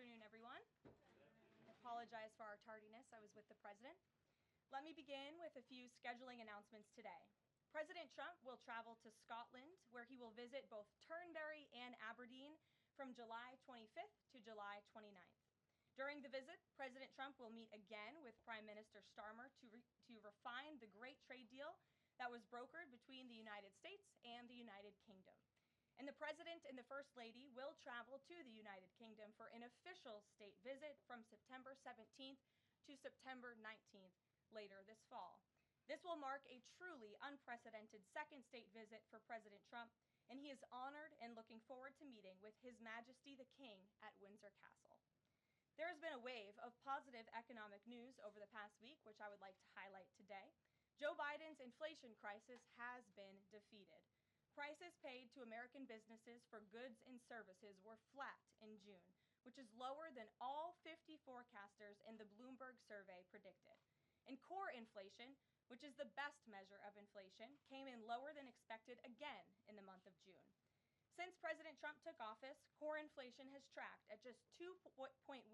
afternoon, everyone. I apologize for our tardiness. I was with the president. Let me begin with a few scheduling announcements today. President Trump will travel to Scotland, where he will visit both Turnberry and Aberdeen from July 25th to July 29th. During the visit, President Trump will meet again with Prime Minister Starmer to refine the great trade deal that was brokered between the United States and the United Kingdom. And the President and the First Lady will travel to the United Kingdom for an official state visit from September 17th to September 19th later this fall. This will mark a truly unprecedented second state visit for President Trump, and he is honored and looking forward to meeting with His Majesty the King at Windsor Castle. There has been a wave of positive economic news over the past week, which I would like to highlight today. Joe Biden's inflation crisis has been defeated. Prices paid to American businesses for goods and services were flat in June, which is lower than all 50 forecasters in the Bloomberg survey predicted. And core inflation, which is the best measure of inflation, came in lower than expected again in the month of June. Since President Trump took office, core inflation has tracked at just 2.1%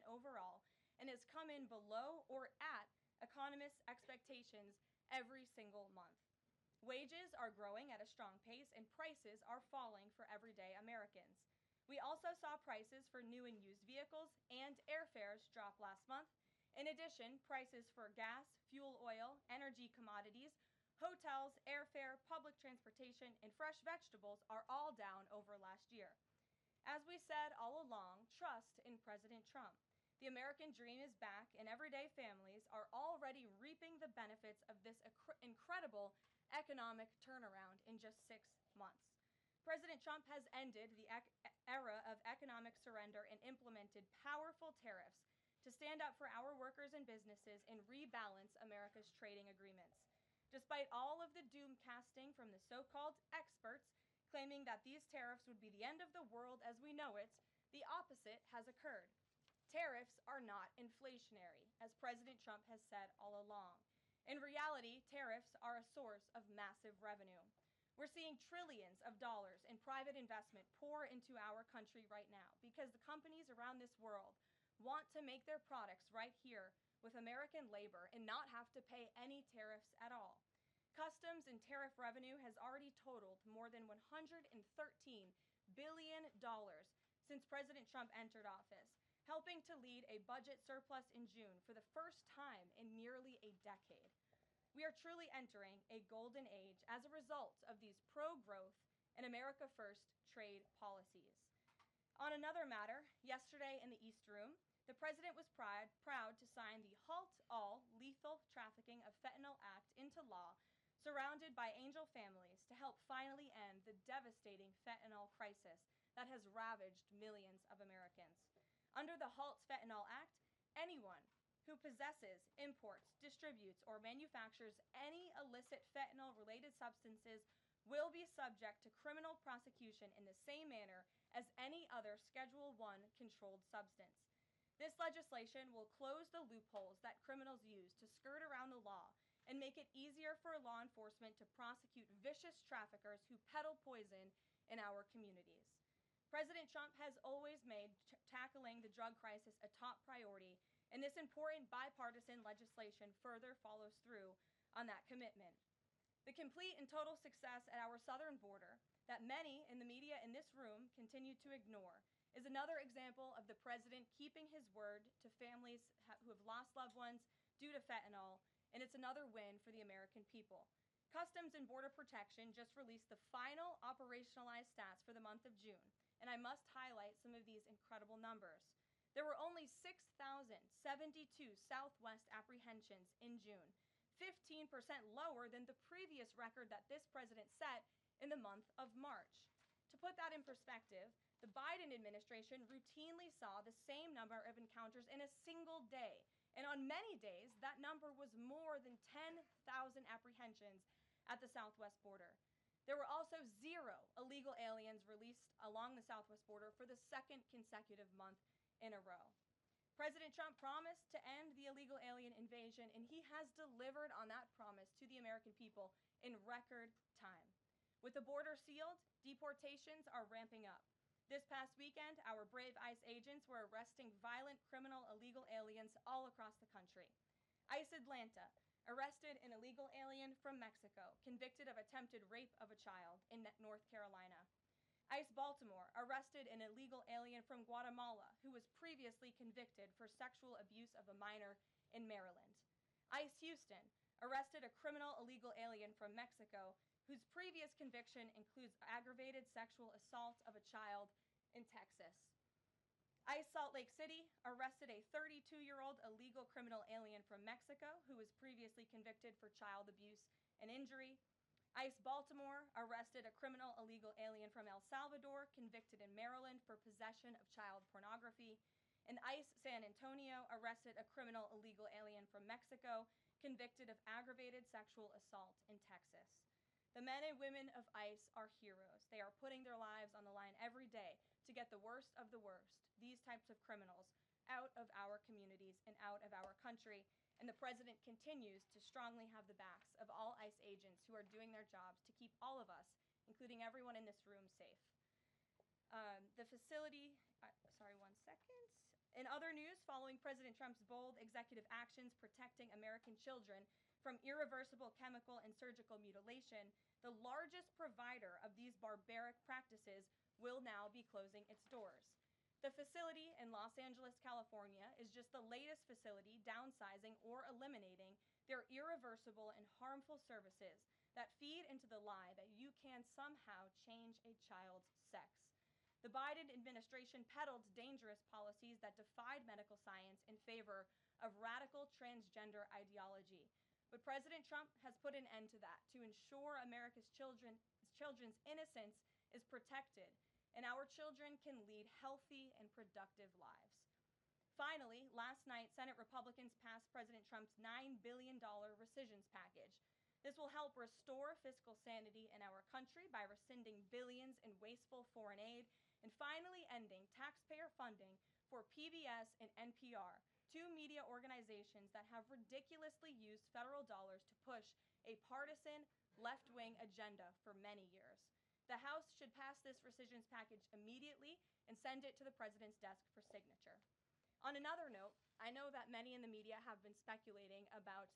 overall and has come in below or at economists' expectations every single month. Wages are growing at a strong pace and prices are falling for everyday Americans. We also saw prices for new and used vehicles and airfares drop last month. In addition, prices for gas, fuel oil, energy commodities, hotels, airfare, public transportation, and fresh vegetables are all down over last year. As we said all along, trust in President Trump. The American dream is back, and everyday families are already reaping the benefits of this incredible economic turnaround in just 6 months. President Trump has ended the era of economic surrender and implemented powerful tariffs to stand up for our workers and businesses and rebalance America's trading agreements. Despite all of the doom casting from the so-called experts claiming that these tariffs would be the end of the world as we know it, the opposite has occurred. Tariffs are not inflationary, as President Trump has said all along. In reality, tariffs are a source of massive revenue. We're seeing trillions of dollars in private investment pour into our country right now because the companies around this world want to make their products right here with American labor and not have to pay any tariffs at all. Customs and tariff revenue has already totaled more than $113 billion since President Trump entered office, helping to lead a budget surplus in June for the first time in nearly a decade. We are truly entering a golden age as a result of these pro-growth and America First trade policies. On another matter, yesterday in the East Room, the president was proud to sign the Halt All Lethal Trafficking of Fentanyl Act into law, surrounded by angel families to help finally end the devastating fentanyl crisis that has ravaged millions of Americans. Under the Halt Fentanyl Act, anyone who possesses, imports, distributes, or manufactures any illicit fentanyl-related substances will be subject to criminal prosecution in the same manner as any other Schedule I controlled substance. This legislation will close the loopholes that criminals use to skirt around the law and make it easier for law enforcement to prosecute vicious traffickers who peddle poison in our communities. President Trump has always made tackling the drug crisis a top priority, and this important bipartisan legislation further follows through on that commitment. The complete and total success at our southern border that many in the media in this room continue to ignore is another example of the president keeping his word to families who have lost loved ones due to fentanyl, and it's another win for the American people. Customs and Border Protection just released the final operationalized stats for the month of June, and I must highlight some of these incredible numbers. There were only 6,072 Southwest apprehensions in June, 15% lower than the previous record that this president set in the month of March. To put that in perspective, the Biden administration routinely saw the same number of encounters in a single day, and on many days, that number was more than 10,000 apprehensions at the Southwest border. There were also 0 illegal aliens released along the Southwest border for the second consecutive month in a row. President Trump promised to end the illegal alien invasion, and he has delivered on that promise to the American people in record time. With the border sealed, deportations are ramping up. This past weekend, our brave ICE agents were arresting violent criminal illegal aliens all across the country. ICE Atlanta arrested an illegal alien from Mexico convicted of attempted rape of a child in North Carolina. ICE Baltimore arrested an illegal alien from Guatemala who was previously convicted for sexual abuse of a minor in Maryland. ICE Houston arrested a criminal illegal alien from Mexico whose previous conviction includes aggravated sexual assault of a child in Texas. ICE Salt Lake City arrested a 32-year-old illegal criminal alien from Mexico who was previously convicted for child abuse and injury. ICE Baltimore arrested a criminal illegal alien from El Salvador convicted in Maryland for possession of child pornography. And ICE San Antonio arrested a criminal illegal alien from Mexico convicted of aggravated sexual assault in Texas. The men and women of ICE are heroes. They are putting their lives on the line every day to get the worst of the worst, these types of criminals, out of our communities and out of our country. And the president continues to strongly have the backs of all ICE agents who are doing their jobs to keep all of us, including everyone in this room, safe. The facility, sorry, 1 second. In other news, following President Trump's bold executive actions protecting American children from irreversible chemical and surgical mutilation, the largest provider of these barbaric practices will now be closing its doors. The facility in Los Angeles, California, is just the latest facility downsizing or eliminating their irreversible and harmful services that feed into the lie that you can somehow change a child's sex. The Biden administration peddled dangerous policies that defied medical science in favor of radical transgender ideology. But President Trump has put an end to that to ensure America's children's innocence is protected and our children can lead healthy and productive lives. Finally, last night, Senate Republicans passed President Trump's $9 billion rescissions package. This will help restore fiscal sanity in our country by rescinding billions in wasteful foreign aid and finally ending taxpayer funding for PBS and NPR, two media organizations that have ridiculously used federal dollars to push a partisan left-wing agenda for many years. The House should pass this rescissions package immediately and send it to the president's desk for signature. On another note, I know that many in the media have been speculating about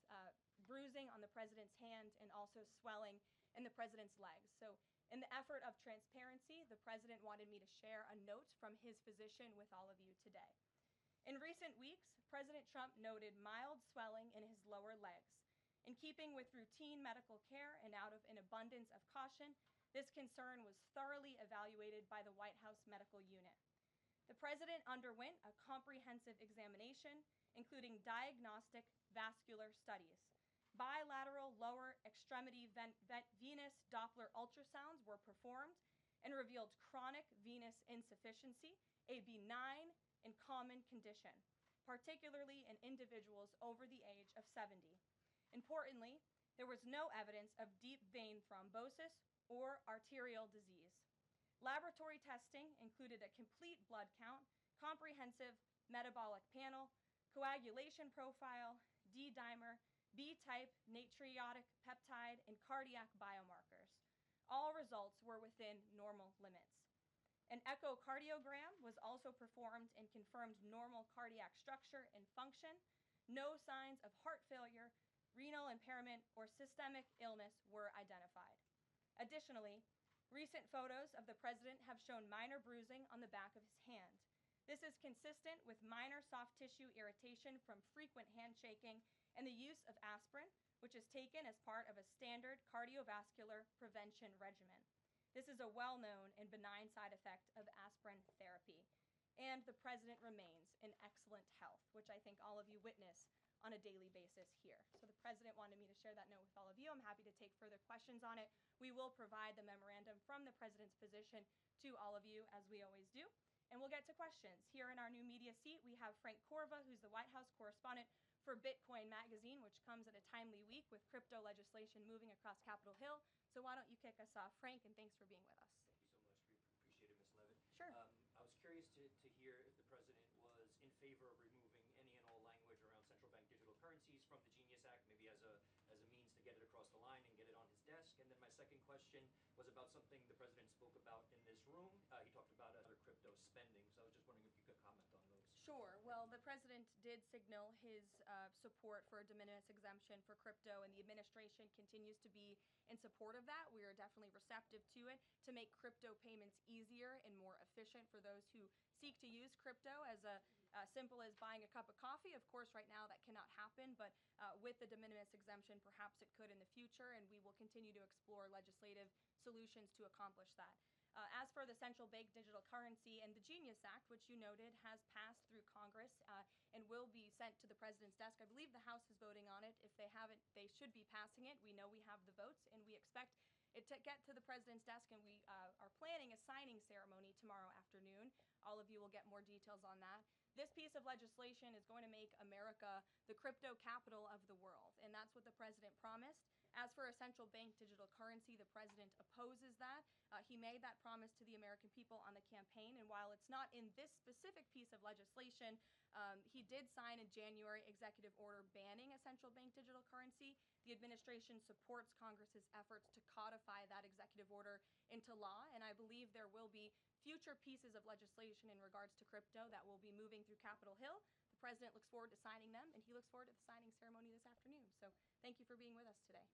bruising on the president's hand and also swelling in the president's legs. So in the effort of transparency, the president wanted me to share a note from his physician with all of you today. In recent weeks, President Trump noted mild swelling in his lower legs. In keeping with routine medical care and out of an abundance of caution, this concern was thoroughly evaluated by the White House Medical Unit. The president underwent a comprehensive examination, including diagnostic vascular studies. Bilateral lower extremity venous Doppler ultrasounds were performed and revealed chronic venous insufficiency, a benign and common condition, particularly in individuals over the age of 70. Importantly, there was no evidence of deep vein thrombosis or arterial disease. Laboratory testing included a complete blood count, comprehensive metabolic panel, coagulation profile, D-dimer, B-type natriuretic peptide, and cardiac biomarkers. All results were within normal limits. An echocardiogram was also performed and confirmed normal cardiac structure and function. No signs of heart failure, renal impairment, or systemic illness were identified. Additionally, recent photos of the president have shown minor bruising on the back of his hand. This is consistent with minor soft tissue irritation from frequent handshaking and the use of aspirin, which is taken as part of a standard cardiovascular prevention regimen. This is a well-known and benign side effect of aspirin therapy. And the president remains in excellent health, which I think all of you witness on a daily basis here. So the president wanted me to share that note with all of you. I'm happy to take further questions on it. We will provide the memorandum from the president's physician to all of you, as we always do. And we'll get to questions. Here in our new media seat, we have Frank Corva, who's the White House correspondent for Bitcoin Magazine, which comes at a timely week with crypto legislation moving across Capitol Hill. So why don't you kick us off, Frank, and thanks for being with us. Thank you so much. We appreciate it, Ms. Leavitt. Sure. I was curious to hear if the president was in favor of removing any and all language around central bank digital currencies from the Genius Act, maybe as a means to get it across the line and get it on his desk. And then my second question was about something the president spoke about in this room, he talked about other crypto spending. So I was just wondering if you could comment on those. Sure. Well, the president did signal his support for a de minimis exemption for crypto, and the administration continues to be in support of that. We are definitely receptive to it to make crypto payments easier and more efficient for those who seek to use crypto as simple as buying a cup of coffee. Of course, right now that cannot happen, but with the de minimis exemption, perhaps it could in the future, and we will continue to explore legislative solutions to accomplish that. As for the central bank digital currency and the Genius Act, which you noted has passed through Congress and will be sent to the president's desk. I believe the House is voting on it. If they haven't, they should be passing it. We know we have the votes, and we expect it to get to the president's desk, and we are planning a signing ceremony tomorrow afternoon. All of you will get more details on that. This piece of legislation is going to make America the crypto capital of the world, and that's what the president promised. As for a central bank digital currency, the president opposes that. He made that promise to the American people on the campaign, and while it's not in this specific piece of legislation, he did sign a January executive order banning a central bank digital currency. The administration supports Congress's efforts to codify that executive order into law, and I believe there will be future pieces of legislation in regards to crypto that will be moving through Capitol Hill. The president looks forward to signing them, and he looks forward to the signing ceremony this afternoon. So thank you for being with us today.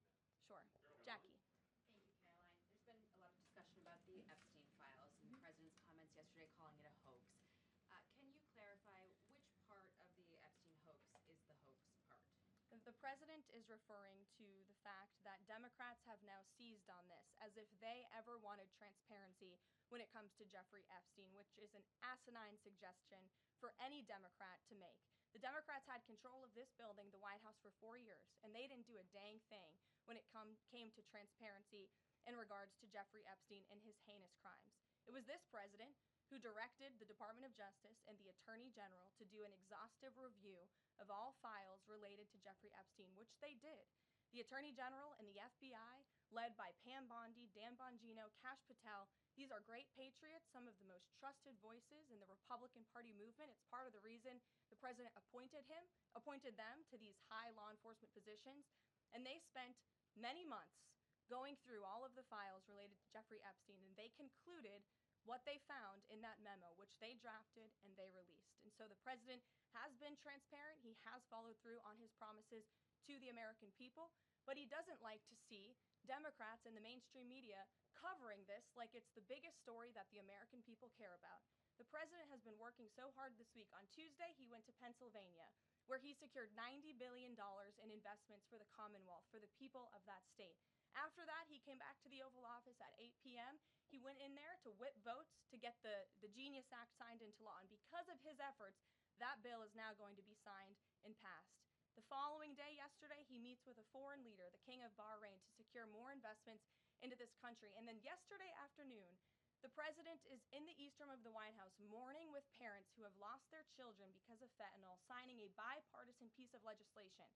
Sure. Jackie. Thank you, Karoline. There's been a lot of discussion about the Epstein files and the president's comments yesterday calling it a hoax. Can you clarify which part of the Epstein hoax is the hoax part? The president is referring to the fact that Democrats have now seized on this as if they ever wanted transparency when it comes to Jeffrey Epstein, which is an asinine suggestion for any Democrat to make. The Democrats had control of this building, the White House, for 4 years, and they didn't do a dang thing when it came to transparency in regards to Jeffrey Epstein and his heinous crimes. It was this president who directed the Department of Justice and the Attorney General to do an exhaustive review of all files related to Jeffrey Epstein, which they did. The Attorney General and the FBI, led by Pam Bondi, Dan Bongino, Kash Patel, these are great patriots, some of the most trusted voices in the Republican Party movement. It's part of the reason the president appointed them to these high law enforcement positions, and they spent many months going through all of the files related to Jeffrey Epstein, and they concluded what they found in that memo, which they drafted and they released. And so the president has been transparent. He has followed through on his promises to the American people, but he doesn't like to see Democrats and the mainstream media covering this like it's the biggest story that the American people care about. The president has been working so hard this week. On Tuesday, he went to Pennsylvania, where he secured $90 billion in investments for the Commonwealth, for the people of that state. After that, he came back to the Oval Office at 8 p.m. He went in there to whip votes to get the Genius Act signed into law. And because of his efforts, that bill is now going to be signed and passed. The following day, yesterday, he meets with a foreign leader, the King of Bahrain, to secure more investments into this country. And then yesterday afternoon, the president is in the East Room of the White House mourning with parents who have lost their children because of fentanyl, signing a bipartisan piece of legislation.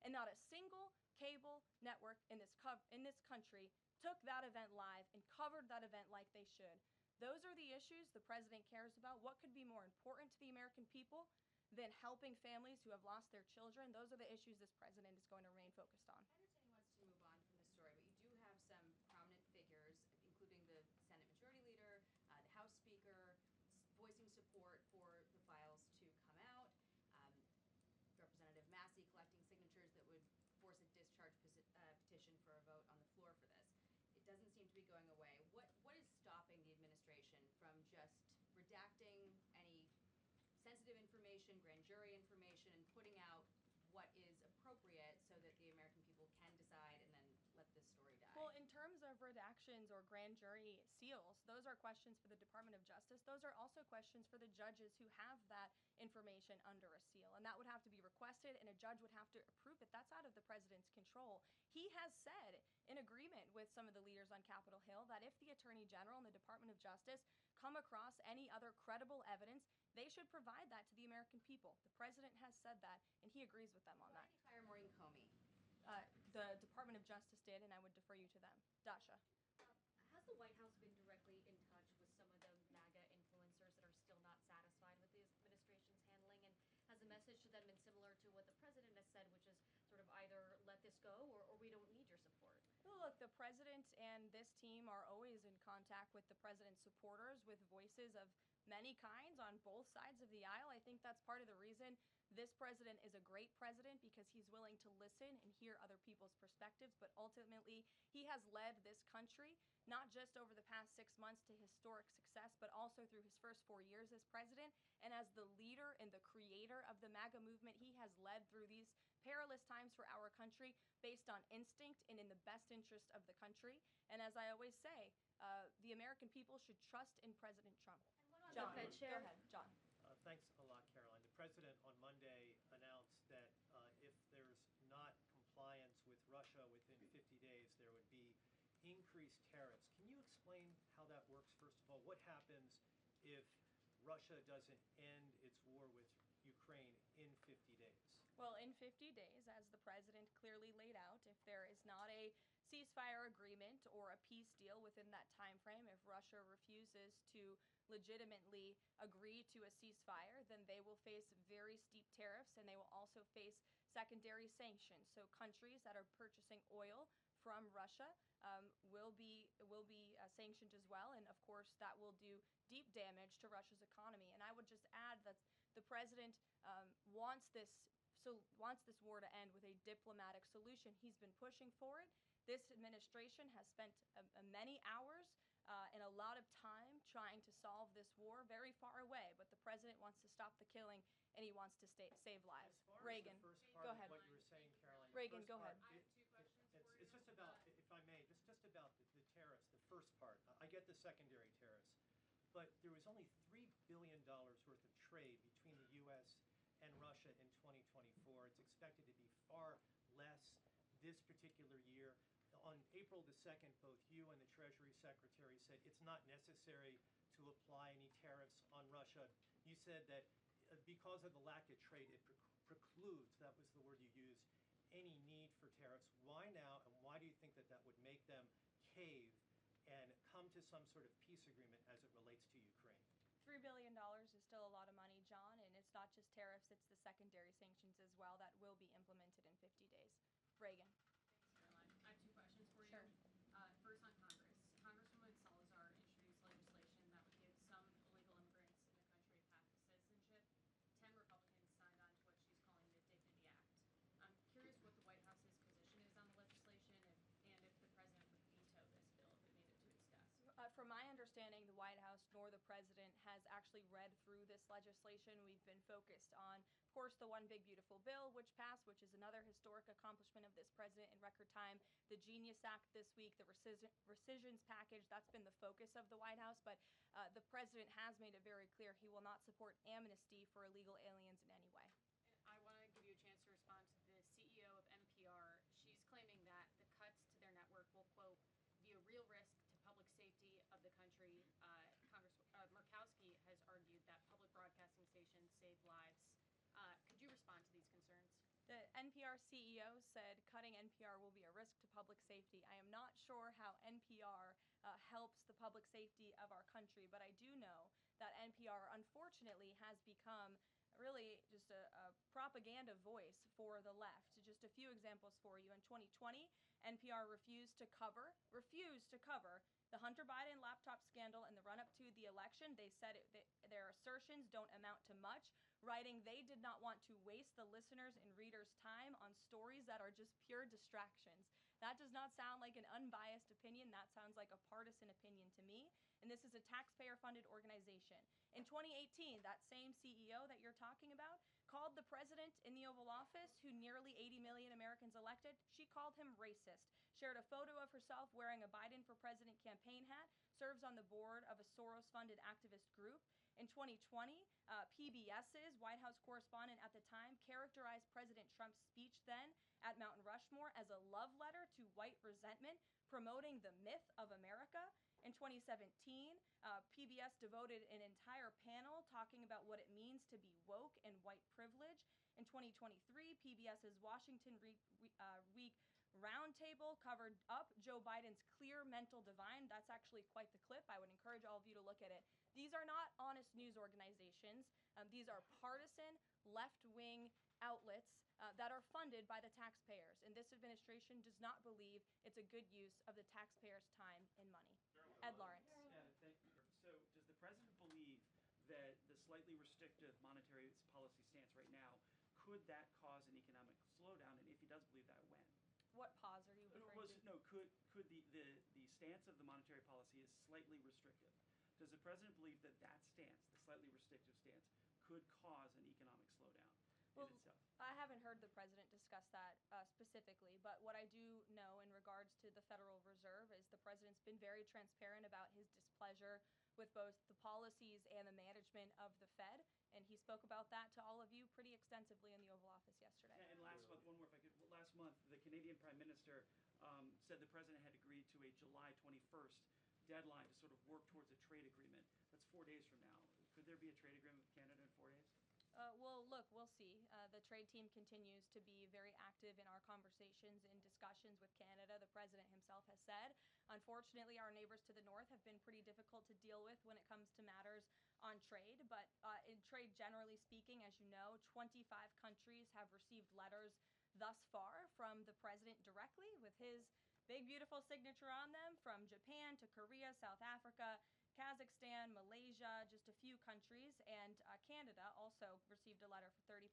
And not a single cable network in this country took that event live and covered that event like they should. Those are the issues the president cares about. What could be more important to the American people than helping families who have lost their children? Those are the issues this president is going to remain focused on. I understand he wants to move on from the story, but you do have some prominent figures, including the Senate Majority Leader, the House Speaker, voicing support for the files to come out. Representative Massey collecting signatures that would force a discharge petition for a vote on the floor for this. It doesn't seem to be going away. What is stopping the administration from just redacting any sensitive information, grand jury information, and putting out what is appropriate so that the American people can decide and then let this story die? Well, in terms of redactions or grand jury seals, those are questions for the Department of Justice. Those are also questions for the judges who have that information under a seal. And that would have to be requested, and a judge would have to approve it. That's out of the president's control. He has said, in agreement with some of the leaders on Capitol Hill, that if the Attorney General and the Department of Justice come across any other credible evidence, they should provide that to the American people. The president has said that, and he agrees with them on that. Why did he hire Maureen Comey? The Department of Justice did, and I would defer you to them. Dasha. Has the White House been directly in touch with some of the MAGA influencers that are still not satisfied with the administration's handling? And has the message to them been similar to what the president has said, which is sort of either let this go or we don't need your support? Look, the president and this team are always in contact with the president's supporters with voices of many kinds on both sides of the aisle. I think that's part of the reason this president is a great president, because he's willing to listen and hear other people's perspectives. But ultimately, he has led this country, not just over the past 6 months to historic success, but also through his first 4 years as president. And as the leader and the creator of the MAGA movement, he has led through these perilous times for our country based on instinct and in the best interest of the country. And as I always say, the American people should trust in President Trump. And what about John, the Fed go chair? ahead, John. Thanks a lot, Karoline. The president on Monday announced that if there's not compliance with Russia within 50 days, there would be increased tariffs. Can you explain how that works, first of all? What happens if Russia doesn't end its war with Ukraine in 50 days? Well, in 50 days, as the president clearly laid out, if there is not a ceasefire agreement or a peace deal within that time frame, if Russia refuses to legitimately agree to a ceasefire, then they will face very steep tariffs, and they will also face secondary sanctions. So countries that are purchasing oil from Russia will be sanctioned as well, and of course that will do deep damage to Russia's economy. And I would just add that the president wants this war to end with a diplomatic solution. He's been pushing for it. This administration has spent many hours and a lot of time trying to solve this war very far away, but the president wants to stop the killing, and he wants to save lives. As far Reagan, as the first part go of ahead. what you were saying, Caroline. Reagan, go ahead. I have two questions for you. It's just about, if I may, just about the tariffs, the first part. I get the secondary tariffs, but there was only $3 billion worth of trade between the U.S. and Russia in 2024. It's expected to be far less this particular year. On April the 2nd, both you and the Treasury Secretary said it's not necessary to apply any tariffs on Russia. You said that because of the lack of trade, it precludes, that was the word you used, any need for tariffs. Why now, and why do you think that that would make them cave and come to some sort of peace agreement as it relates to Ukraine? $3 billion is still a lot of money, John, and it's not just tariffs, it's the secondary sanctions as well that will be implemented in 50 days. Reagan. Thanks, Caroline. I have two questions for you. Sure. First on Congress. Congresswoman Salazar introduced legislation that would give some illegal immigrants in the country a path to citizenship. 10 Republicans signed on to what she's calling the Dignity Act. I'm curious what the White House's position is on the legislation, and if the president would veto this bill if it made it to discuss. From my understanding, the White House nor the president has actually read through this legislation. We've been focused on, of course, the One Big Beautiful Bill, which passed, which is another historic accomplishment of this president in record time. The Genius Act this week, the rescissions package, that's been the focus of the White House. But the president has made it very clear he will not support amnesty for illegal aliens in any way. I want to give you a chance to respond to the CEO of NPR. She's claiming that the cuts to their network will, quote, be a real risk to public safety of the country. Murkowski has argued that public broadcasting stations save lives. Could you respond to these concerns? The NPR CEO said cutting NPR will be a risk to public safety. I am not sure how NPR helps the public safety of our country, but I do know that NPR, unfortunately, has become really just a propaganda voice for the left. Just a few examples for you. In 2020, NPR refused to cover the Hunter Biden laptop scandal in the run-up to the election. They said their assertions don't amount to much, writing they did not want to waste the listeners' and readers' time on stories that are just pure distractions. That does not sound like an unbiased opinion. That sounds like a partisan opinion to me. And this is a taxpayer-funded organization. In 2018, that same CEO that you're talking about called the president in the Oval Office, who nearly 80 million Americans elected, she called him racist, shared a photo of herself wearing a Biden for President campaign hat, serves on the board of a Soros-funded activist group. In 2020, PBS's White House correspondent at the time characterized President Trump's speech then at Mount Rushmore as a love letter to white resentment, promoting the myth of America. In 2017, PBS devoted an entire panel talking about what it means to be woke and white privilege. In 2023, PBS's Washington Week Roundtable covered up Joe Biden's clear mental divide. That's actually quite the clip. I would encourage all of you to look at it. These are not honest news organizations. These are partisan, left-wing outlets that are funded by the taxpayers. And this administration does not believe it's a good use of the taxpayers' time and money. Ed Lawrence. Yeah, thank you. So does the president believe that the slightly restrictive monetary policy stance right now, could that cause an economic slowdown? And if he does believe that, when? What pause are you referring to? No, could the stance of the monetary policy is slightly restrictive? Does the president believe that that stance, the slightly restrictive stance, could cause an economic slowdown in itself? I haven't heard the president discuss that specifically, but what I do know in regards to the Federal Reserve is the president's been very transparent about his displeasure with both the policies and the management of the Fed, and he spoke about that to all of you pretty extensively in the Oval Office yesterday. And last month, one more if I could, last month the Canadian Prime Minister said the president had agreed to a July 21st deadline to sort of work towards a trade agreement. That's 4 days from now. Could there be a trade agreement with Canada in 4 days? Well, look, we'll see. The trade team continues to be very active in our conversations and discussions with Canada. The president himself has said, unfortunately, our neighbors to the north have been pretty difficult to deal with when it comes to matters on trade. But in trade, generally speaking, as you know, 25 countries have received letters thus far from the president directly with his big, beautiful signature on them, from Japan to Korea, South Africa, Kazakhstan, Malaysia, just a few countries, and Canada also received a letter for 35%.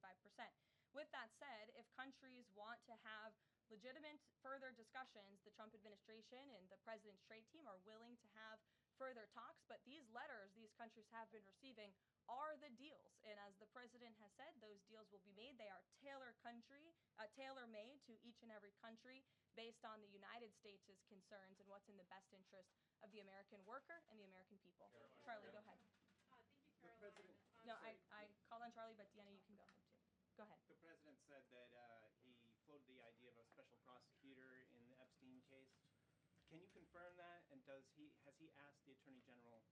With that said, if countries want to have legitimate further discussions, the Trump administration and the president's trade team are willing to have further talks, but these letters these countries have been receiving are the deals. And as the president has said, those deals will be made. They are tailor-made to each and every country based on the United States' concerns and what's in the best interest of the American worker and the American people. Charlie, go ahead. Thank you, Karoline. No, I called on Charlie, but Deanna, you can go ahead too. Go ahead. The president said that he floated the idea of a special prosecutor in the Epstein case. Can you confirm that? And has he asked the Attorney General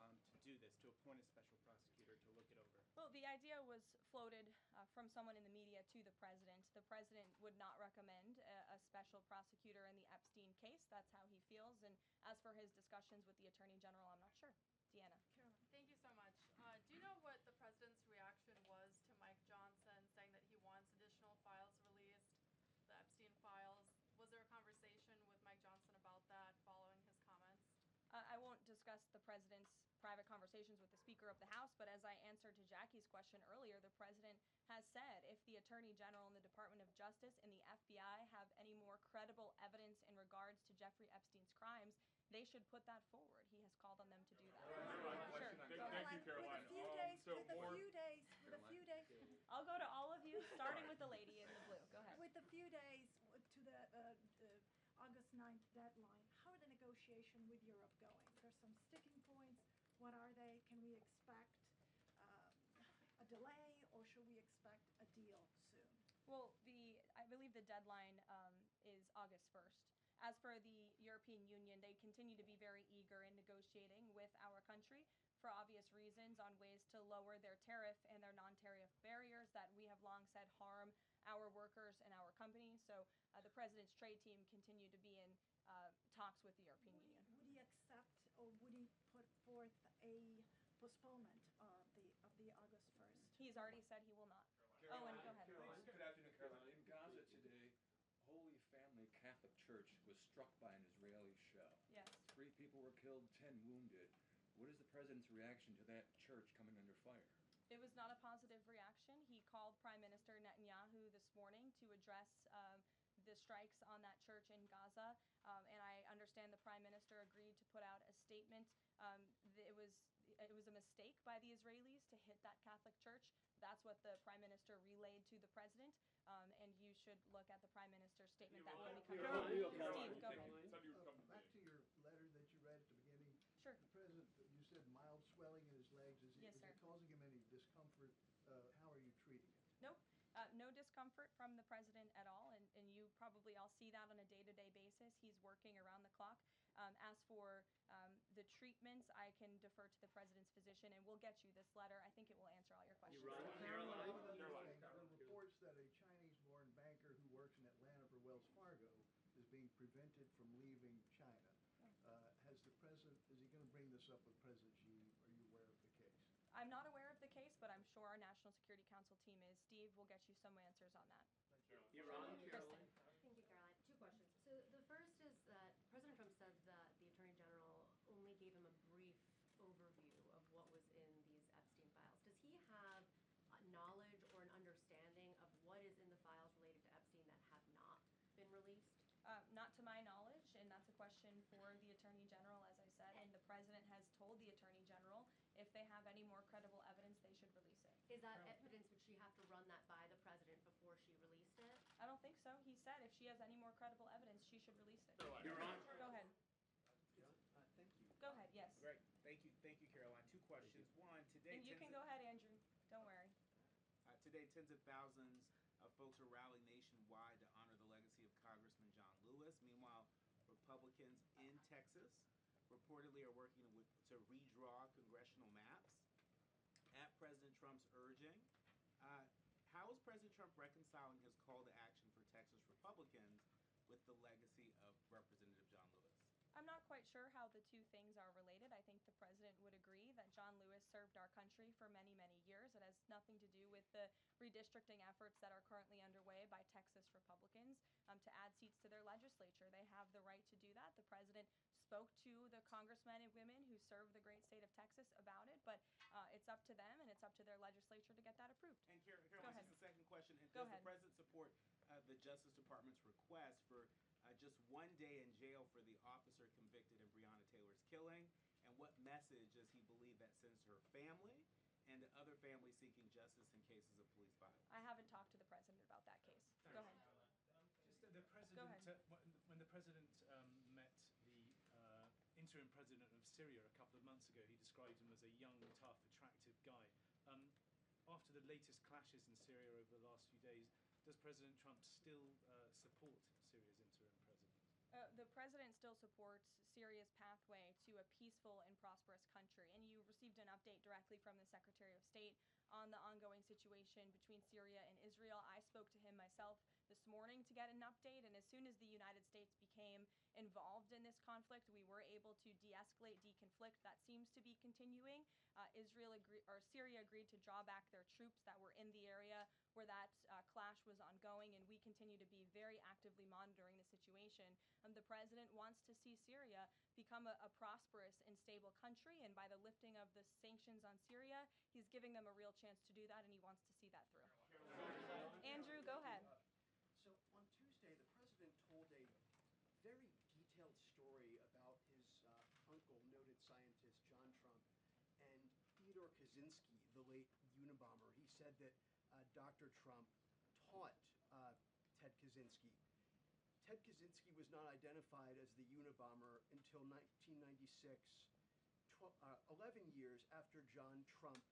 to do this, to appoint a special prosecutor to look it over? Well, the idea was floated from someone in the media to the president. The president would not recommend a special prosecutor in the Epstein case. That's how he feels. And as for his discussions with the Attorney General, I'm not sure. Deanna. Karoline, thank you so much. Do you know what the president's reaction was to Mike Johnson saying that he wants additional files released, the Epstein files? Was there a conversation with Mike Johnson about that following his comments? I won't discuss the president's private conversations with the Speaker of the House, but as I answered to Jackie's question earlier, the president has said if the Attorney General and the Department of Justice and the FBI have any more credible evidence in regards to Jeffrey Epstein's crimes, they should put that forward. He has called on them to do that. Sure. Thank you, Karoline. With a few days, I'll go to all of you, starting with the lady in the blue. Go ahead. with a few days to the August 9th deadline, how are the negotiations with Europe going? There's some sticking points. What are they? Can we expect a delay, or should we expect a deal soon? Well, I believe the deadline is August 1st. As for the European Union, they continue to be very eager in negotiating with our country for obvious reasons on ways to lower their tariff and their non-tariff barriers that we have long said harm our workers and our companies. So the president's trade team continue to be in talks with the European Union. Would he accept, or would he put forth a postponement of the August 1st? He's already said he will not. Caroline, Owen, go ahead. Good afternoon, Caroline. In Gaza today, Holy Family Catholic Church was struck by an Israeli shell. Yes. 3 people were killed, 10 wounded. What is the president's reaction to that church coming under fire? It was not a positive reaction. He called Prime Minister Netanyahu this morning to address the strikes on that church in Gaza, and I understand the Prime Minister agreed to put out a statement. It was a mistake by the Israelis to hit that Catholic church. That's what the Prime Minister relayed to the President, and you should look at the Prime Minister's statement that will be coming out. Steve, go ahead. Back to your letter that you read at the beginning. Sure. The president, you said mild swelling in his legs. Yes, is sir. it causing him any discomfort? How are you treating it? Nope. No discomfort from the president at all, and you probably all see that on a day-to-day basis. He's working around the clock. As for the treatments, I can defer to the president's physician, and we'll get you this letter. I think it will answer all your questions. The reports Wells Fargo is being prevented from leaving China. Has the president, is he going to bring this up with President Xi? Are you aware of the case? I'm not aware of the case, but I'm sure our National Security Council team is. Steve will get you some answers on that. Iran, Kristen. Thank you, Caroline. Two questions. So the first is that President Trump said that the Attorney General only gave him a brief overview of what was in these Epstein files. Does he have knowledge or an understanding of what is in the files related to Epstein that have not been released? Not to my knowledge, and that's a question for the Attorney General, as I said, and the President has told the Attorney General if they have any more credible evidence, they should release it. Is that evidence, would she have to run that by the President before she released it? I don't think so. He said if she has any more credible evidence, she should release it. Iran. Go ahead. Thank you. Go ahead, yes. Great. Thank you, Caroline. Two questions. One, today, And you can go ahead, Andrew. Don't worry. Today, tens of thousands of folks are rallying nationwide to honor the legacy of Congressman John Lewis. Meanwhile, Republicans in Texas reportedly are working to redraw congressional maps at President Trump's urging. How is President Trump reconciling his call to action for Texas Republicans with the legacy of Representative John Lewis? I'm not quite sure how the two things are related. I think the president would agree that John Lewis served our country for many, many years. It has nothing to do with the redistricting efforts that are currently underway by Texas Republicans to add seats to their legislature. They have the right to do that. The president spoke to the congressmen and women who serve the great state of Texas about it, but it's up to them and it's up to their legislature to get that approved. And Caroline, Go ahead. just the second question. Go Does ahead. the president support the Justice Department's request for just 1 day in jail for the officer convicted in Breonna Taylor's killing? And what message does he believe that sends to her family and to other families seeking justice in cases of police violence? I haven't talked to the president about that case. Go ahead. Just the president, Go ahead. when the president met the interim president of Syria a couple of months ago, he described him as a young, tough, attractive guy. After the latest clashes in Syria over the last few days, does President Trump still support Syria's interim president? The president still supports Syria's pathway to a peaceful and prosperous country, and you received an update directly from the Secretary of State on the ongoing situation between Syria and Israel. I spoke to him myself this morning to get an update, and as soon as the United States became involved in this conflict, we were able to de-escalate, deconflict. That seems to be continuing. Syria agreed to draw back their troops that were in the area where that clash was ongoing, and we continue to be very actively monitoring the situation. The president wants to see Syria become a prosperous and stable country, and by the lifting of the sanctions on Syria, he's giving them a real chance to do that, and he wants to see that through. Andrew, go ahead. So on Tuesday, the president told a very detailed story about his uncle, noted scientist John Trump, and Theodore Kaczynski, the late Unabomber. He said that Dr. Trump taught Ted Kaczynski. Ted Kaczynski was not identified as the Unabomber until 1996, 11 years after John Trump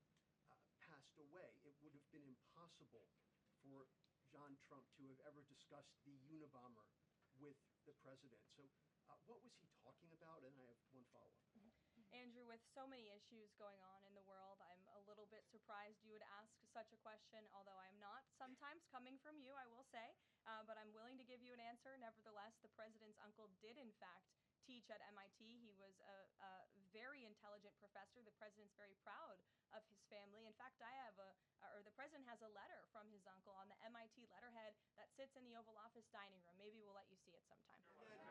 passed away. It would have been impossible for John Trump to have ever discussed the Unabomber with the president. So what was he talking about? And I have one follow-up. Andrew, with so many issues going on in the world, I'm a little bit surprised you would ask such a question, although I'm not sometimes coming from you, I will say, but I'm willing to give you an answer. Nevertheless, the president's uncle did, in fact, teach at MIT. He was a very intelligent professor. The president's very proud of his family. In fact, the president has a letter from his uncle on the MIT letterhead that sits in the Oval Office dining room. Maybe we'll let you see it sometime.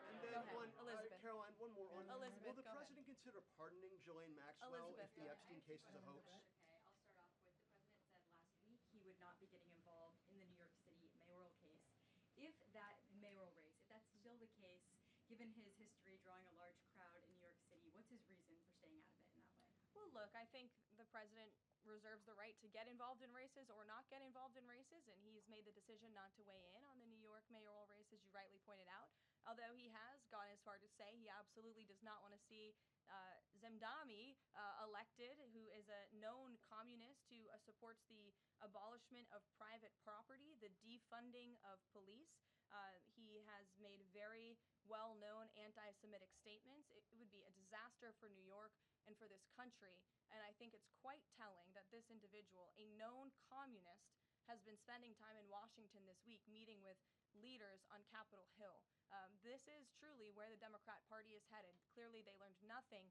And then Go ahead, one, Elizabeth. Caroline, one more. Elizabeth, will the go ahead. president consider pardoning Ghislaine Maxwell Elizabeth, if the go Epstein case is a hoax? Okay, I'll start off with the president said last week he would not be getting involved in the New York City mayoral case. If that mayoral race, if that's still the case, given his history drawing a large crowd in New York City, what's his reason for staying out of it in that way? Well, look, I think the president reserves the right to get involved in races or not get involved in races, and he's made the decision not to weigh in on the New York mayoral race, as you rightly pointed out, although he has gone as far to say he absolutely does not want to see Zemdami elected, who is a known communist who supports the abolishment of private property, the defunding of police. He has made very well-known anti-Semitic statements. It would be a disaster for New York and for this country, and I think it's quite telling that this individual, a known communist, has been spending time in Washington this week meeting with leaders on Capitol Hill. This is truly where the Democrat Party is headed. Clearly, they learned nothing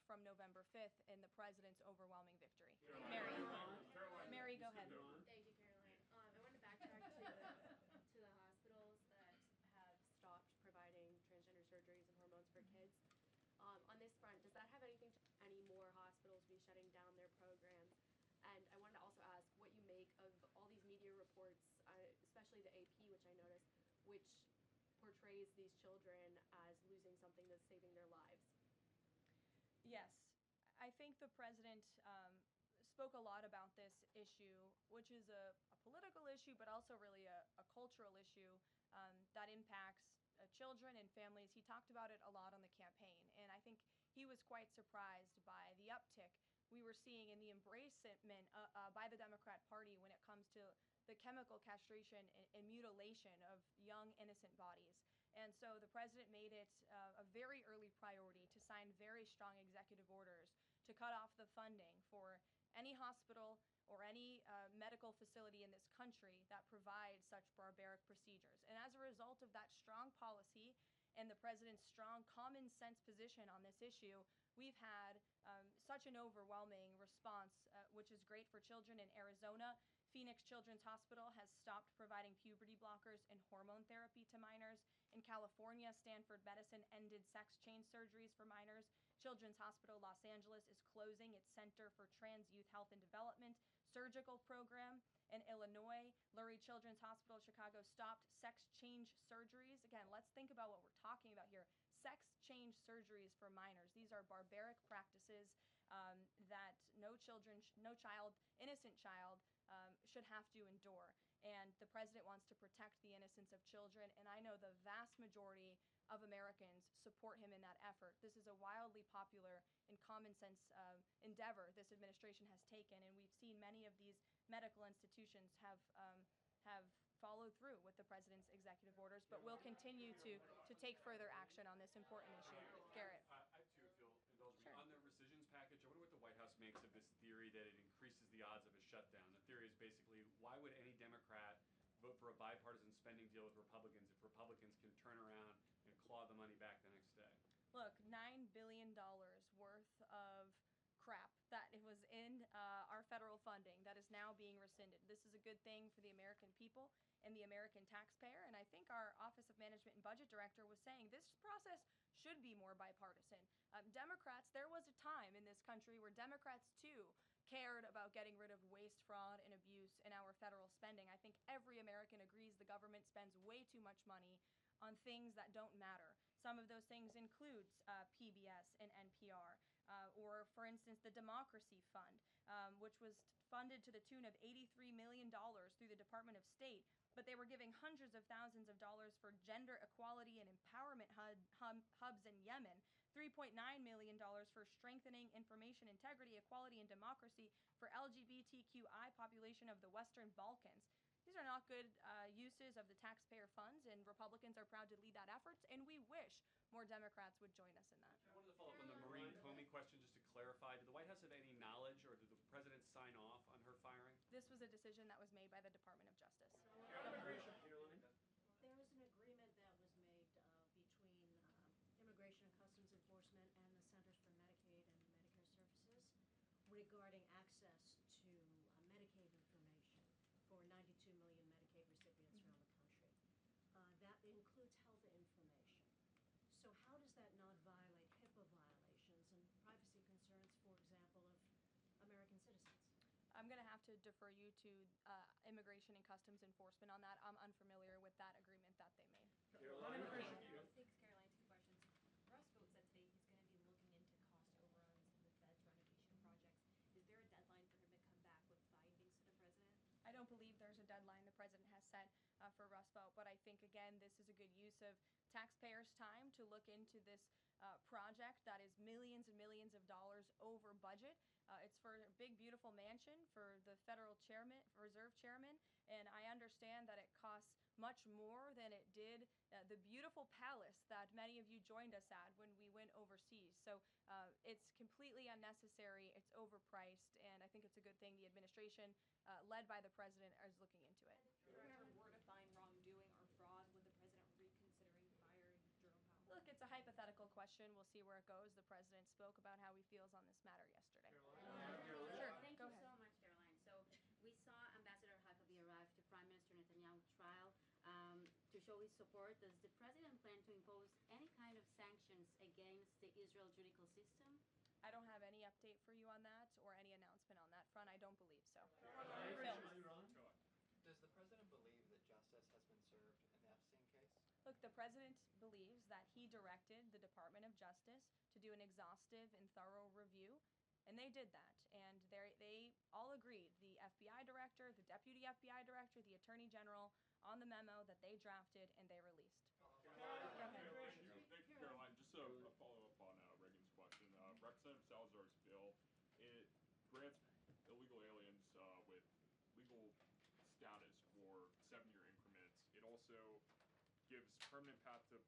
from November 5th in the president's overwhelming victory. Mary, go ahead. Thank you, Caroline. I want to backtrack to the hospitals that have stopped providing transgender surgeries and hormones for kids. On this front, does that have anything to any more hospitals be shutting down their programs? And I wanted to also ask what you make of all these media reports, especially the AP, which I noticed, which portrays these children as losing something that's saving their lives. Yes, I think the president spoke a lot about this issue, which is a political issue, but also really a cultural issue that impacts children and families. He talked about it a lot on the campaign, and I think he was quite surprised by the uptick we were seeing in the embracement by the Democrat Party when it comes to the chemical castration and mutilation of young, innocent bodies. And so the president made it a very early priority to sign very strong executive orders to cut off the funding for any hospital or any medical facility in this country that provides such barbaric procedures. And as a result of that strong policy and the president's strong common sense position on this issue, we've had such an overwhelming response, which is great for children in Arizona. Phoenix Children's Hospital has stopped providing puberty blockers and hormone therapy to minors. In California, Stanford Medicine ended sex change surgeries for minors. Children's Hospital Los Angeles is closing its Center for Trans Youth Health and Development surgical program. In Illinois, Lurie Children's Hospital Chicago stopped sex change surgeries. Again, let's think about what we're talking about here. Sex change surgeries for minors. These are barbaric practices that no innocent child should have to endure. And the president wants to protect the innocence of children, and I know the vast majority of Americans support him in that effort. This is a wildly popular and common sense endeavor this administration has taken, and we've seen many of these medical institutions have followed through with the president's executive orders, but we'll continue to take further action on this important issue. Garrett. I too, if you'll indulge me. Sure. On the rescissions package, I wonder what the White House makes of this theory that it increases the odds of a shutdown. The theory is basically, why would any Democrat vote for a bipartisan spending deal with Republicans if Republicans can turn around and claw the money back the next day? Look, $9 billion worth of crap that it was in our federal funding that is now being rescinded. This is a good thing for the American people and the American taxpayer, and I think our Office of Management and Budget Director was saying this process should be more bipartisan. Democrats, there was a time in this country where Democrats too cared about getting rid of waste, fraud, and abuse in our federal spending. I think every American agrees the government spends way too much money on things that don't matter. Some of those things includes PBS and NPR, or for instance the Democracy Fund, which was funded to the tune of $83 million through the Department of State, but they were giving hundreds of thousands of dollars for gender equality and empowerment hubs in Yemen, $3.9 million for strengthening information integrity, equality, and democracy for LGBTQI population of the Western Balkans. These are not good uses of the taxpayer funds, and Republicans are proud to lead that effort, and we wish more Democrats would join us in that. I wanted to follow up on the Maureen Comey question just to clarify. Did the White House have any knowledge, or did the president sign off on her firing? This was a decision that was made by the Department of Justice. There was an agreement that was made between Immigration and Customs Enforcement and the Centers for Medicaid and Medicare Services regarding access to Medicaid information for 92 million Medicaid recipients around the country. That includes health information. So how does that not violate HIPAA violations and privacy concerns, for example, of American citizens? I'm going to have to defer you to Immigration and Customs Enforcement on that. I'm unfamiliar with that agreement that they made. Thanks, Caroline. Two questions. Russ Vought said today he's going to be looking into cost overruns in the Fed's renovation projects. Is there a deadline for him to come back with findings to the president? I don't believe there's a deadline the president has set for Russ Vought, but I think, again, this is a good use of taxpayers' time to look into this project that is millions and millions of dollars over budget. It's for a big, beautiful mansion for the federal chairman, reserve chairman, and I understand that it costs much more than it did the beautiful palace that many of you joined us at when we went overseas. So it's completely unnecessary, it's overpriced, and I think it's a good thing the administration, led by the president, is looking into it. If the director were to find wrongdoing or fraud, Look, it's a hypothetical question. We'll see where it goes. The president spoke about how he feels on this matter yesterday. Sure, Thank go you ahead. so much, Karoline. So we saw Ambassador Huckabee arrive to Prime Minister Netanyahu's trial to show his support. Does the president plan to impose any kind of sanctions against the Israel judicial system? I don't have any update for you on that or any announcement on that front. I don't believe so. Does the president believe that justice has been served in the Epstein case? Look, the president believes that he directed the Department of Justice to do an exhaustive and thorough review, and they did that. And they all agreed, the FBI director, the deputy FBI director, the attorney general, on the memo that they drafted and they released. Thank you, Karoline. Just a follow-up on Reagan's question. Representative Salazar's bill, it grants illegal aliens with legal status for 7-year increments. It also gives permanent path to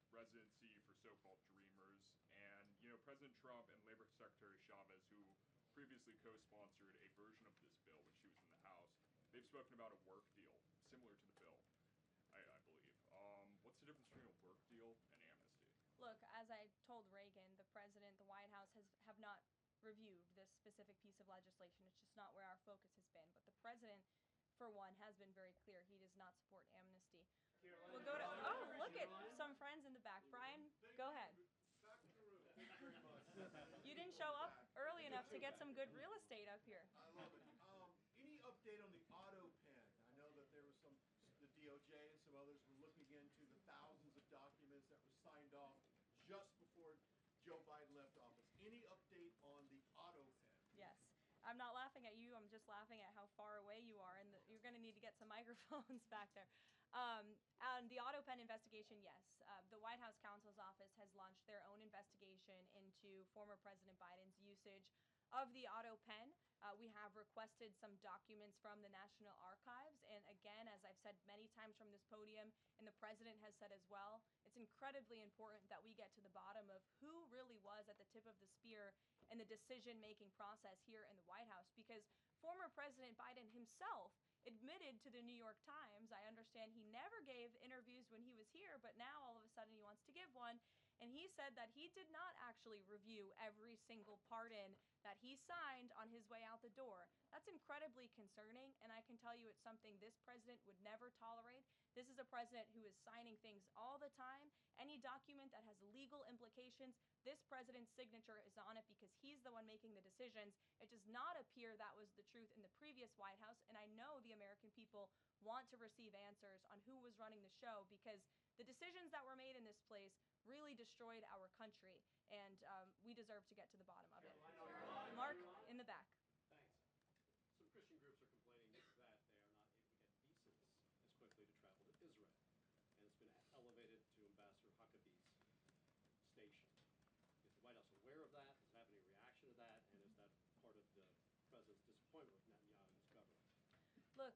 residency for so-called dreamers. And, President Trump and Labor Secretary Chavez, who previously co-sponsored a version of this bill when she was in the House, they've spoken about a work deal similar to the bill, I believe. What's the difference between a work deal and amnesty? Look, as I told Reagan, the president, the White House have not reviewed this specific piece of legislation. It's just not where our focus has been. But the president, for one, has been very clear he does not support amnesty. We'll go to, look at some friends in the back. Brian, go ahead. You didn't show up early enough to get some good real estate up here. I love it. Any update on the auto pen? I know that there was the DOJ and some others were looking into the thousands of documents that were signed off just before Joe Biden left office. Any update on the auto pen? Yes. I'm not laughing at you. I'm just laughing at how far away you are, and you're going to need to get some microphones back there. On the auto pen investigation, yes. The White House counsel's office has launched their own investigation into former President Biden's usage of the auto pen. We have requested some documents from the National Archives. And again, as I've said many times from this podium, and the president has said as well, it's incredibly important that we get to the bottom of who really was at the tip of the spear in the decision-making process here in the White House. Because former President Biden himself admitted to the New York Times, I understand he never gave interviews when he was here, but now all of a sudden he wants to give one. And he said that he did not actually review every single pardon that he signed on his way out the door. That's incredibly concerning, and I can tell you it's something this president would never tolerate. This is a president who is signing things all the time. Any document that has legal implications, this president's signature is on it because he's the one making the decisions. It does not appear that was the truth in the previous White House, and I know the American people want to receive answers on who was running the show because the decisions that were made in this place really destroyed our country, and we deserve to get to the bottom of it. Mark, in the back. Thanks. Some Christian groups are complaining that they are not able to get visas as quickly to travel to Israel, and it's been elevated to Ambassador Huckabee's station. Is the White House aware of that? Does it have any reaction to that? And is that part of the president's disappointment with Netanyahu and his government? Look,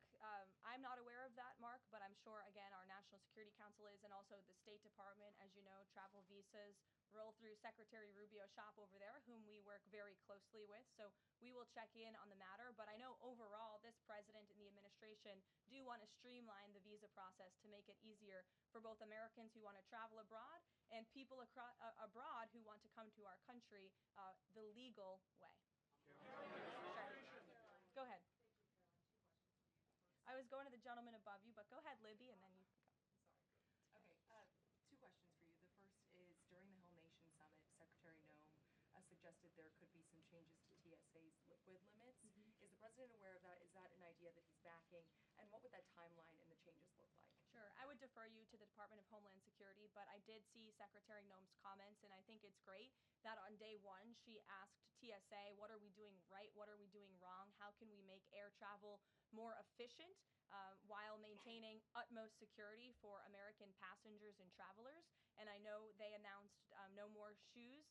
I'm not aware of that, Mark, but I'm sure, again, our National Security Council is, and also the State Department. As you know, travel visas roll through Secretary Rubio's shop over there, whom we work very closely with. So we will check in on the matter. But I know overall, this president and the administration do want to streamline the visa process to make it easier for both Americans who want to travel abroad and people abroad who want to come to our country the legal way. Sure. Go ahead. I was going to the gentleman above you, but go ahead, Libby, and then you can go. Okay, two questions for you. The first is, during the Whole Nation Summit, Secretary Noem suggested there could be some changes to TSA's liquid limits. Is the president aware of that? Is that an idea that he's backing? And what would that timeline and the changes look like? Sure. I would defer you to the Department of Homeland Security, but I did see Secretary Noem's comments, and I think it's great that on day one she asked TSA, what are we doing right? What are we doing wrong? How can we make air travel more efficient while maintaining utmost security for American passengers and travelers? And I know they announced no more shoes,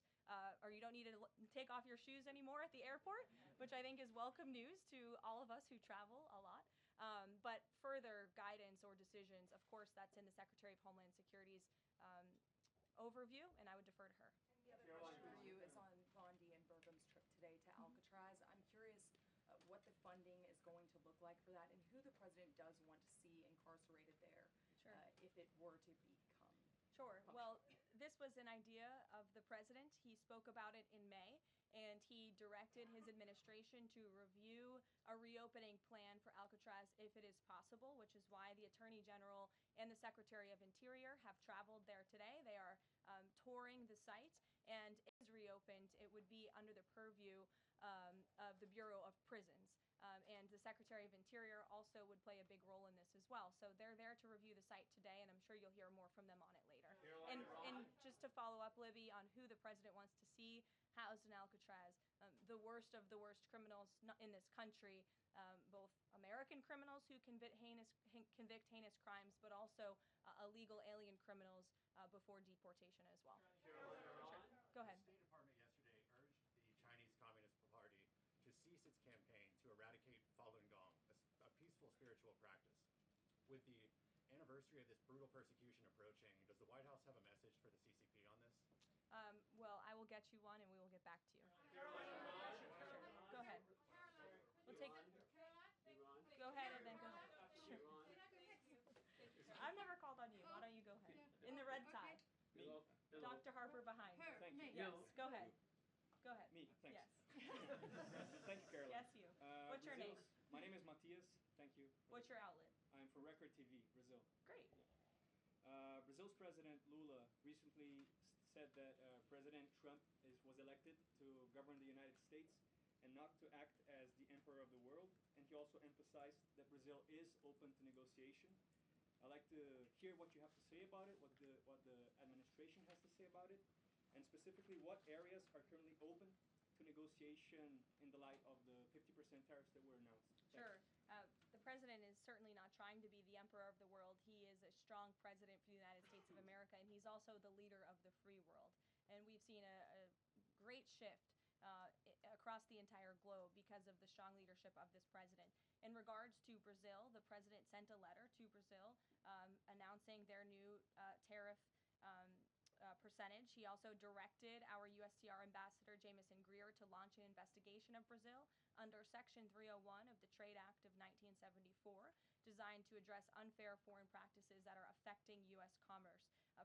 or you don't need to take off your shoes anymore at the airport, which I think is welcome news to all of us who travel a lot. But further guidance or decisions, of course, that's in the Secretary of Homeland Security's overview, and I would defer to her. The other question for you is on Bondi and Burgum's trip today to Alcatraz. I'm curious what the funding is going to look like for that and who the president does want to see incarcerated there if it were to become Sure. Well, this this was an idea of the president. He spoke about it in May, and he directed his administration to review a reopening plan for Alcatraz if it is possible, which is why the Attorney General and the Secretary of Interior have traveled there today. They are touring the site, and if it is reopened, it would be under the purview of the Bureau of Prisons. And the Secretary of Interior also would play a big role in this as well. So they're there to review the site today, and I'm sure you'll hear more from them on it later. And just to follow up, Libby, on who the president wants to see housed in Alcatraz, the worst of the worst criminals in this country, both American criminals who convict heinous crimes, but also illegal alien criminals before deportation as well. Sure. Go ahead. The State Department yesterday urged the Chinese Communist Party to cease its campaign to eradicate Falun Gong, a peaceful spiritual practice. With the anniversary of this brutal persecution approaching, does the White House have a message for the CCP on this? Well, I will get you one, and we will get back to you. Sure. Go ahead. We'll take. Go ahead, and then go ahead. Sure. I've never called on you. Why don't you go ahead? In the red tie. Hello. Dr. Harper behind. Thank you. Yes. Go ahead. Go ahead. Me. Thanks. Yes. Thank you, Karoline. Yes, you. What's your name? My name is Matthias. Thank you. What's your outlet? I'm for Record TV, Brazil. Great. Brazil's President Lula recently said that President Trump was elected to govern the United States and not to act as the emperor of the world. And he also emphasized that Brazil is open to negotiation. I'd like to hear what you have to say about it, what the administration has to say about it, and specifically what areas are currently open to negotiation in the light of the 50% tariffs that were announced. Sure. The president is certainly not trying to be the emperor of the world. He is a strong president for the United States of America, and he's also the leader of the free world. And we've seen a great shift across the entire globe because of the strong leadership of this president. In regards to Brazil, the president sent a letter to Brazil announcing their new tariff percentage. He also directed our USTR ambassador, Jameson Greer, to launch an investigation of Brazil under Section 301 of the Trade Act of 1974, designed to address unfair foreign practices that are affecting U.S. commerce.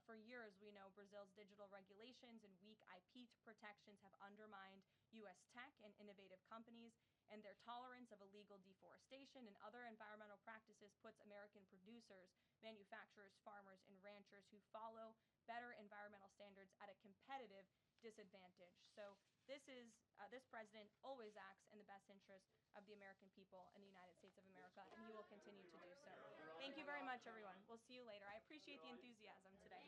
For years, we know Brazil's digital regulations and weak IP protections have undermined U.S. tech and innovative companies, and their tolerance of illegal deforestation and other environmental practices puts American producers, manufacturers, farmers, and ranchers who follow better environmental standards at a competitive disadvantage. So this president always acts in the best interest of the American people and the United States of America, and he will continue to do so. Thank you very much, everyone. We'll see you later. I appreciate the enthusiasm today.